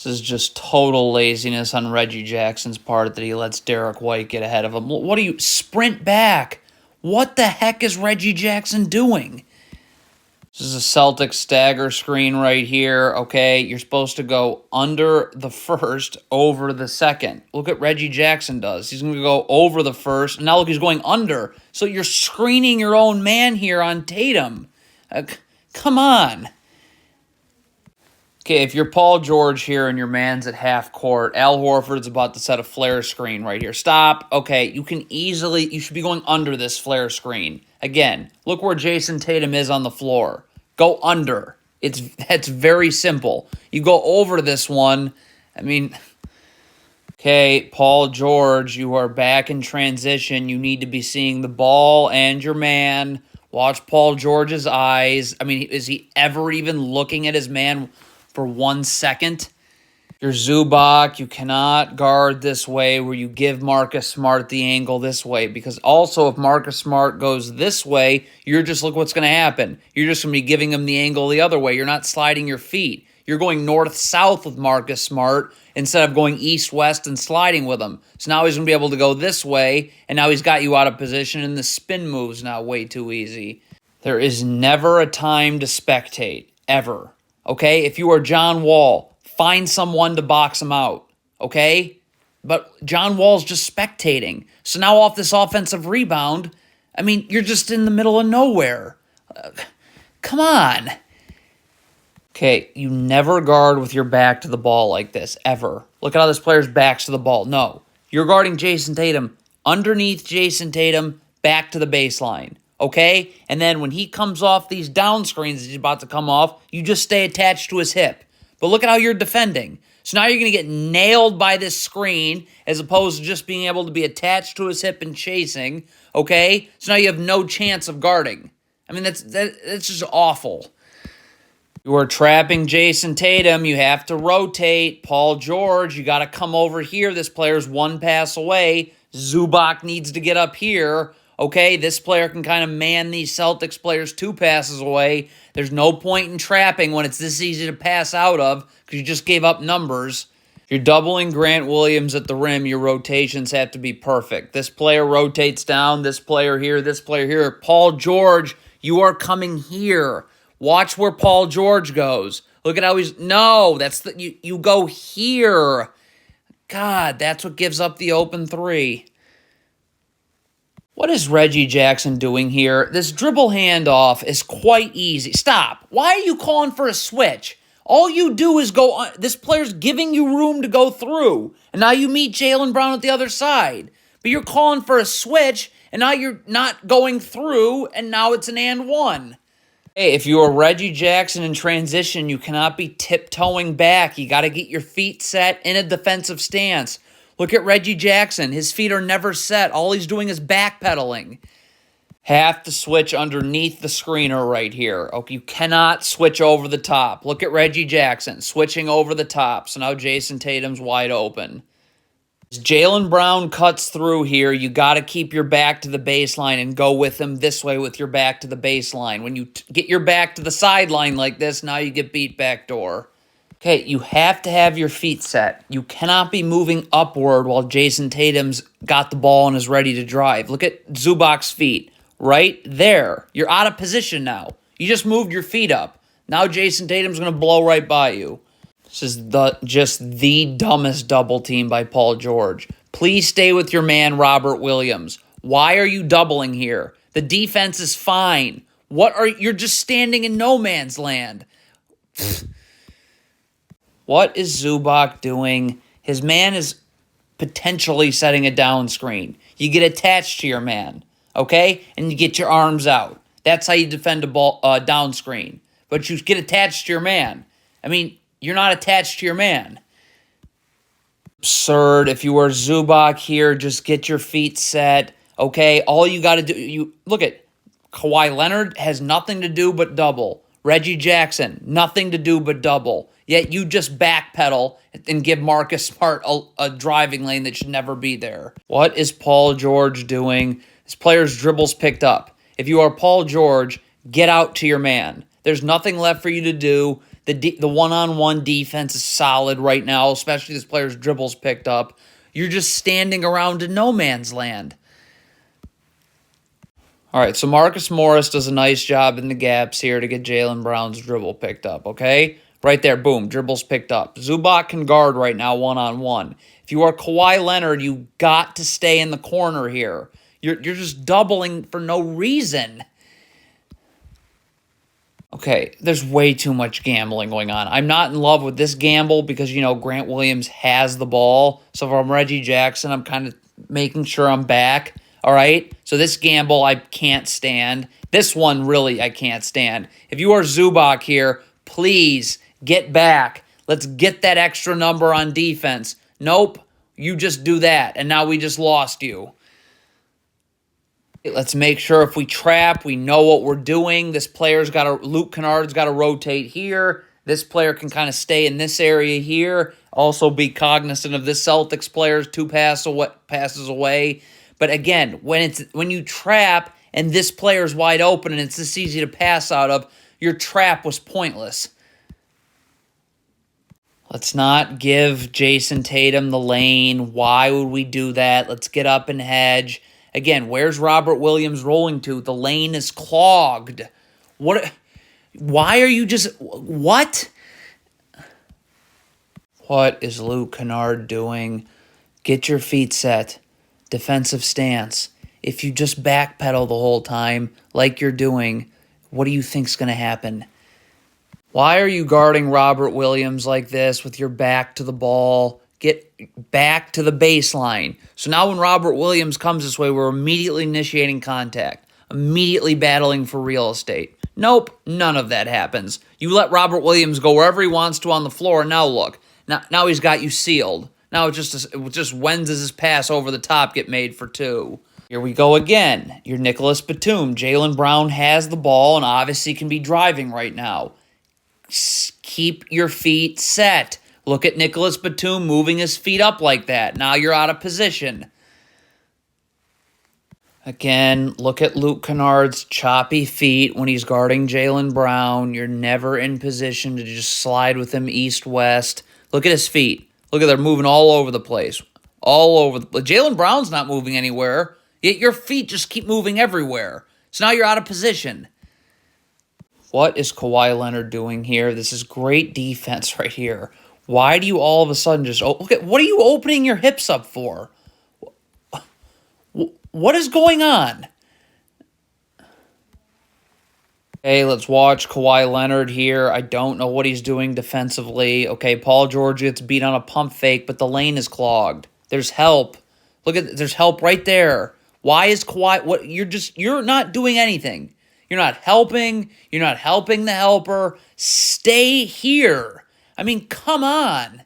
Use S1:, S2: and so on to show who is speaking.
S1: This is just total laziness on Reggie Jackson's part that he lets Derek White get ahead of him. What do you sprint back? What the heck is Reggie Jackson doing? This is a Celtics stagger screen right here, okay? You're supposed to go under the first, over the second. Look what Reggie Jackson does. He's going to go over the first, and now look, he's going under. So you're screening your own man here on Tatum. Come on. Okay, if you're Paul George here and your man's at half court, Al Horford's about to set a flare screen right here. Stop. Okay, you should be going under this flare screen. Again, look where Jason Tatum is on the floor. Go under. That's very simple. You go over this one. Okay, Paul George, you are back in transition. You need to be seeing the ball and your man. Watch Paul George's eyes. Is he ever even looking at his man for 1 second? You're Zubac. You cannot guard this way where you give Marcus Smart the angle this way, because also if Marcus Smart goes this way, look what's going to happen. You're just going to be giving him the angle the other way. You're not sliding your feet. You're going north-south with Marcus Smart instead of going east-west and sliding with him. So now he's going to be able to go this way, and now he's got you out of position, and the spin move's now way too easy. There is never a time to spectate, ever. Okay? If you are John Wall, find someone to box him out, okay? But John Wall's just spectating. So now off this offensive rebound, you're just in the middle of nowhere. Come on. Okay, you never guard with your back to the ball like this, ever. Look at how this player's back's to the ball. No, you're guarding Jason Tatum, underneath Jason Tatum, back to the baseline, okay? And then when he comes off these down screens that he's about to come off, you just stay attached to his hip. But look at how you're defending. So now you're going to get nailed by this screen as opposed to just being able to be attached to his hip and chasing, okay? So now you have no chance of guarding. That's just awful. You are trapping Jason Tatum. You have to rotate. Paul George, you got to come over here. This player's one pass away. Zubac needs to get up here. Okay, this player can kind of man these Celtics players 2 passes away. There's no point in trapping when it's this easy to pass out of because you just gave up numbers. If you're doubling Grant Williams at the rim, your rotations have to be perfect. This player rotates down, this player here, this player here. Paul George, you are coming here. Watch where Paul George goes. Look at how you go here. God, that's what gives up the open 3. What is Reggie Jackson doing here? This dribble handoff is quite easy. Stop. Why are you calling for a switch? All you do is go on. This player's giving you room to go through. And now you meet Jaylen Brown at the other side. But you're calling for a switch, and now you're not going through, and now it's an and one. Hey, if you are Reggie Jackson in transition, you cannot be tiptoeing back. You got to get your feet set in a defensive stance. Look at Reggie Jackson. His feet are never set. All he's doing is backpedaling. Have to switch underneath the screener right here. Okay, you cannot switch over the top. Look at Reggie Jackson switching over the top. So now Jason Tatum's wide open. As Jaylen Brown cuts through here, you got to keep your back to the baseline and go with him this way with your back to the baseline. When you get your back to the sideline like this, now you get beat backdoor. Okay, you have to have your feet set. You cannot be moving upward while Jason Tatum's got the ball and is ready to drive. Look at Zubac's feet. Right there. You're out of position now. You just moved your feet up. Now Jason Tatum's going to blow right by you. This is just the dumbest double team by Paul George. Please stay with your man, Robert Williams. Why are you doubling here? The defense is fine. You're just standing in no man's land. What is Zubac doing? His man is potentially setting a down screen. You get attached to your man, okay? And you get your arms out. That's how you defend a ball down screen. But you get attached to your man. You're not attached to your man. Absurd. If you were Zubac here, just get your feet set, okay? All you got to do, look at Kawhi Leonard has nothing to do but double. Reggie Jackson, nothing to do but double. Yet you just backpedal and give Marcus Smart a driving lane that should never be there. What is Paul George doing? This player's dribble's picked up. If you are Paul George, get out to your man. There's nothing left for you to do. The one-on-one defense is solid right now, especially this player's dribbles picked up. You're just standing around in no man's land. All right, so Marcus Morris does a nice job in the gaps here to get Jaylen Brown's dribble picked up, okay? Right there, boom, dribbles picked up. Zubac can guard right now one-on-one. If you are Kawhi Leonard, you got to stay in the corner here. You're just doubling for no reason. Okay, there's way too much gambling going on. I'm not in love with this gamble because, Grant Williams has the ball. So if I'm Reggie Jackson, I'm kind of making sure I'm back. All right? So this gamble I can't stand. This one, really, I can't stand. If you are Zubac here, please get back. Let's get that extra number on defense. Nope, you just do that, and now we just lost you. Let's make sure if we trap, we know what we're doing. Luke Kennard's got to rotate here. This player can kind of stay in this area here. Also be cognizant of this Celtics player's two passes away. But again, when you trap and this player's wide open and it's this easy to pass out of, your trap was pointless. Let's not give Jason Tatum the lane. Why would we do that? Let's get up and hedge. Again, where's Robert Williams rolling to? The lane is clogged. What? Why are you what? What is Luke Kennard doing? Get your feet set. Defensive stance. If you just backpedal the whole time like you're doing, what do you think's going to happen? Why are you guarding Robert Williams like this with your back to the ball? Get back to the baseline. So now when Robert Williams comes this way, we're immediately initiating contact, immediately battling for real estate. Nope, none of that happens. You let Robert Williams go wherever he wants to on the floor. Now look, now he's got you sealed. Now it's just when does his pass over the top get made for two? Here we go again. You're Nicholas Batum. Jaylen Brown has the ball and obviously can be driving right now. Keep your feet set. Look at Nicholas Batum moving his feet up like that. Now you're out of position. Again, look at Luke Kennard's choppy feet when he's guarding Jaylen Brown. You're never in position to just slide with him east-west. Look at his feet. Look at they're moving all over the place. All over. Jaylen Brown's not moving anywhere. Yet your feet just keep moving everywhere. So now you're out of position. What is Kawhi Leonard doing here? This is great defense right here. Why do you all of a sudden just... what are you opening your hips up for? What is going on? Okay, let's watch Kawhi Leonard here. I don't know what he's doing defensively. Okay, Paul George gets beat on a pump fake, but the lane is clogged. There's help. There's help right there. Why is Kawhi... You're not doing anything. You're not helping. You're not helping the helper. Stay here. I mean, come on.